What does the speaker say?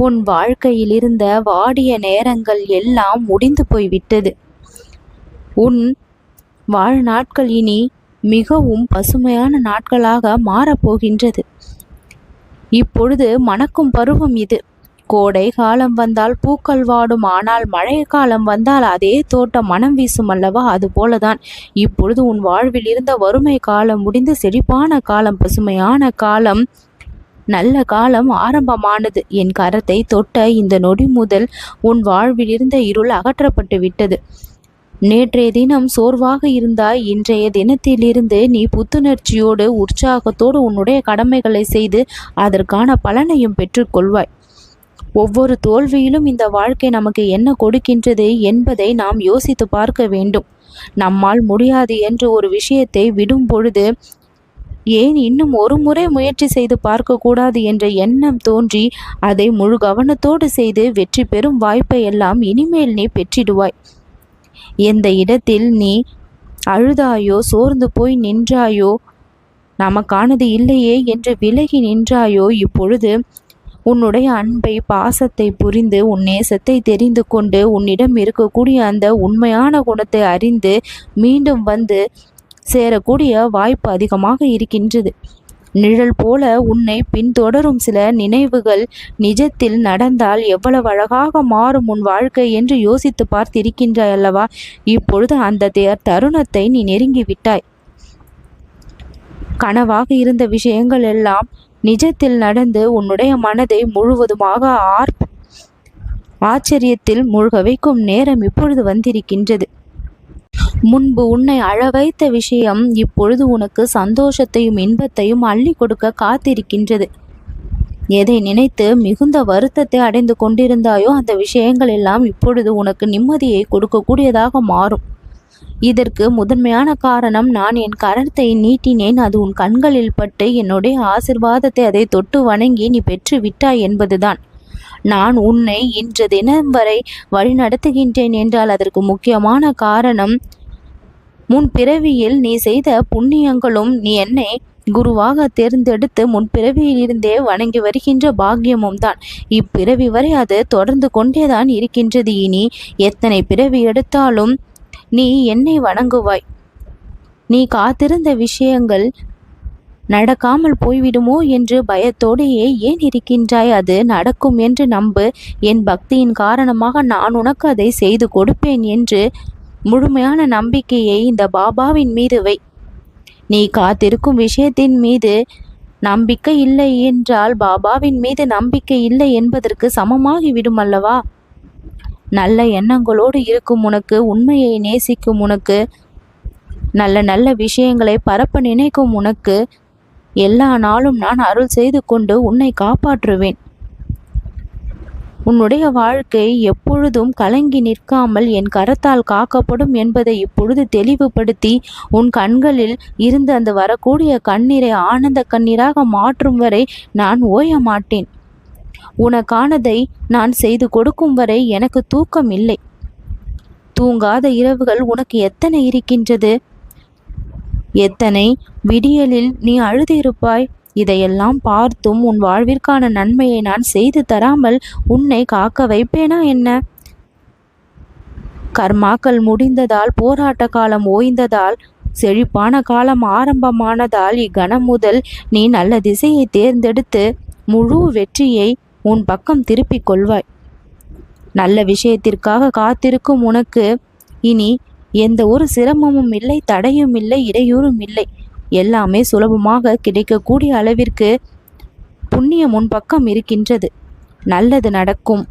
உன் வாழ்க்கையில் இருந்த வாடிய நேரங்கள் எல்லாம் முடிந்து போய்விட்டது. உன் வாழ்நாட்கள் இனி மிகவும் பசுமையான நாட்களாக மாறப்போகின்றது. இப்பொழுது மணக்கும் பருவம் இது. கோடை காலம் வந்தால் பூக்கள் வாடும், ஆனால் மழை காலம் வந்தால் அதே தோட்டம் மனம் வீசும் அல்லவா? அதுபோலதான் இப்பொழுது உன் வாழ்வில் இருந்த வறுமை காலம் முடிந்து செழிப்பான காலம், பசுமையான காலம், நல்ல காலம் ஆரம்பமானது. என் கரத்தை தொட்ட இந்த நொடி முதல் உன் வாழ்வில் இருந்த இருள் அகற்றப்பட்டு விட்டது. நேற்றைய தினம் சோர்வாக இருந்தாய். இன்றைய தினத்திலிருந்து நீ புத்துணர்ச்சியோடு உற்சாகத்தோடு உன்னுடைய கடமைகளை செய்து அதற்கான பலனையும் பெற்றுக்கொள்வாய். ஒவ்வொரு தோல்வியிலும் இந்த வாழ்க்கை நமக்கு என்ன கொடுக்கின்றது என்பதை நாம் யோசித்து பார்க்க வேண்டும். நம்மால் முடியாது என்று ஒரு விஷயத்தை விடும் பொழுது ஏன் இன்னும் ஒரு முறை முயற்சி செய்து பார்க்கக்கூடாது என்ற எண்ணம் தோன்றி அதை முழு கவனத்தோடு செய்து வெற்றி பெறும் வாய்ப்பை எல்லாம் இனிமேல் நீ பெற்றிடுவாய். எந்த இடத்தில் நீ அழுதாயோ, சோர்ந்து போய் நின்றாயோ, நமக்கானது இல்லையே என்று விலகி நின்றாயோ, இப்பொழுது உன்னுடைய அன்பை, பாசத்தை புரிந்து, உன் நேசத்தை தெரிந்து கொண்டு, உன்னிடம் இருக்கக்கூடிய அந்த உண்மையான குணத்தை அறிந்து மீண்டும் வந்து சேரக்கூடிய வாய்ப்பு அதிகமாக இருக்கின்றது. நிழல் போல உன்னை பின்தொடரும் சில நினைவுகள் நிஜத்தில் நடந்தால் எவ்வளவு அழகாக மாறும் உன் வாழ்க்கை என்று யோசித்து பார்த்திருக்கின்றாய் அல்லவா? இப்பொழுது அந்த தருணத்தை நீ நெருங்கிவிட்டாய். கனவாக இருந்த விஷயங்கள் எல்லாம் நிஜத்தில் நடந்து உன்னுடைய மனதை முழுவதுமாக ஆச்சரியத்தில் மூழ்க வைக்கும் நேரம் இப்பொழுது வந்திருக்கின்றது. முன்பு உன்னை அழ வைத்த விஷயம் இப்பொழுது உனக்கு சந்தோஷத்தையும் இன்பத்தையும் அள்ளி கொடுக்க காத்திருக்கின்றது. எதை நினைத்து மிகுந்த வருத்தத்தை அடைந்து கொண்டிருந்தாயோ அந்த விஷயங்கள் எல்லாம் இப்பொழுது உனக்கு நிம்மதியை கொடுக்கக்கூடியதாக மாறும். இதற்கு முதன்மையான காரணம், நான் என் கரத்தை நீட்டினேன், அது உன் கண்களில் பட்டு என்னுடைய ஆசிர்வாதத்தை அதை தொட்டு வணங்கி நீ பெற்று விட்டாய் என்பதுதான். நான் உன்னை இன்று தினம் வரை வழிநடத்துகின்றேன் என்றால் அதற்கு முக்கியமான காரணம், முன் பிறவியில் நீ செய்த புண்ணியங்களும் நீ என்னை குருவாக தேர்ந்தெடுத்து முன்பிறவியில் இருந்தே வணங்கி வருகின்ற பாக்கியமும் தான். இப்பிறவி வரை அது தொடர்ந்து கொண்டேதான் இருக்கின்றது. இனி எத்தனை பிறவி எடுத்தாலும் நீ என்னை வணங்குவாய். நீ காத்திருந்த விஷயங்கள் நடக்காமல் போய்விடுமோ என்று பயத்தோடையே ஏன் இருக்கின்றாய்? அது நடக்கும் என்று நம்பு. என் பக்தியின் காரணமாக நான் உனக்கு அதை செய்து கொடுப்பேன் என்று முழுமையான நம்பிக்கையை இந்த பாபாவின் மீது வை. நீ காத்திருக்கும் விஷயத்தின் மீது நம்பிக்கை இல்லை என்றால் பாபாவின் மீது நம்பிக்கை இல்லை என்பதற்கு சமமாகிவிடும் அல்லவா? நல்ல எண்ணங்களோடு இருக்கும் உனக்கு, உண்மையை நேசிக்கும் உனக்கு, நல்ல நல்ல விஷயங்களை பரப்ப நினைக்கும் உனக்கு எல்லா நாளும் நான் அருள் செய்து கொண்டு உன்னை காப்பாற்றுவேன். உன்னுடைய வாழ்க்கை எப்பொழுதும் கலங்கி நிற்காமல் என் கரத்தால் காக்கப்படும் என்பதை இப்பொழுது தெளிவுபடுத்தி உன் கண்களில் இருந்து அந்த வரக்கூடிய கண்ணீரை ஆனந்த கண்ணீராக மாற்றும் வரை நான் ஓய மாட்டேன். உனக்கானதை நான் செய்து கொடுக்கும் வரை எனக்கு தூக்கம் இல்லை. தூங்காத இரவுகள் உனக்கு எத்தனை இருக்கின்றது? எத்தனை விடியலில் நீ அழுதிருப்பாய்? இதையெல்லாம் பார்த்தும் உன் வாழ்விற்கான நன்மையை நான் செய்து தராமல் உன்னை காக்க வைப்பேனா என்ன? கர்மாக்கள் முடிந்ததால், போராட்ட காலம் ஓய்ந்ததால், செழிப்பான காலம் ஆரம்பமானதால் இக்கணம் முதல் நீ நல்ல திசையை தேர்ந்தெடுத்து முழு வெற்றியை உன் பக்கம் திருப்பிக் கொள்வாய். நல்ல விஷயத்திற்காக காத்திருக்கும் உனக்கு இனி எந்த ஒரு சிரமமும் இல்லை, தடையும் இல்லை, இடையூறும் இல்லை. எல்லாமே சுலபமாக கிடைக்கக்கூடிய அளவிற்கு புண்ணியம் உன் பக்கம் இருக்கின்றது. நல்லது நடக்கும்.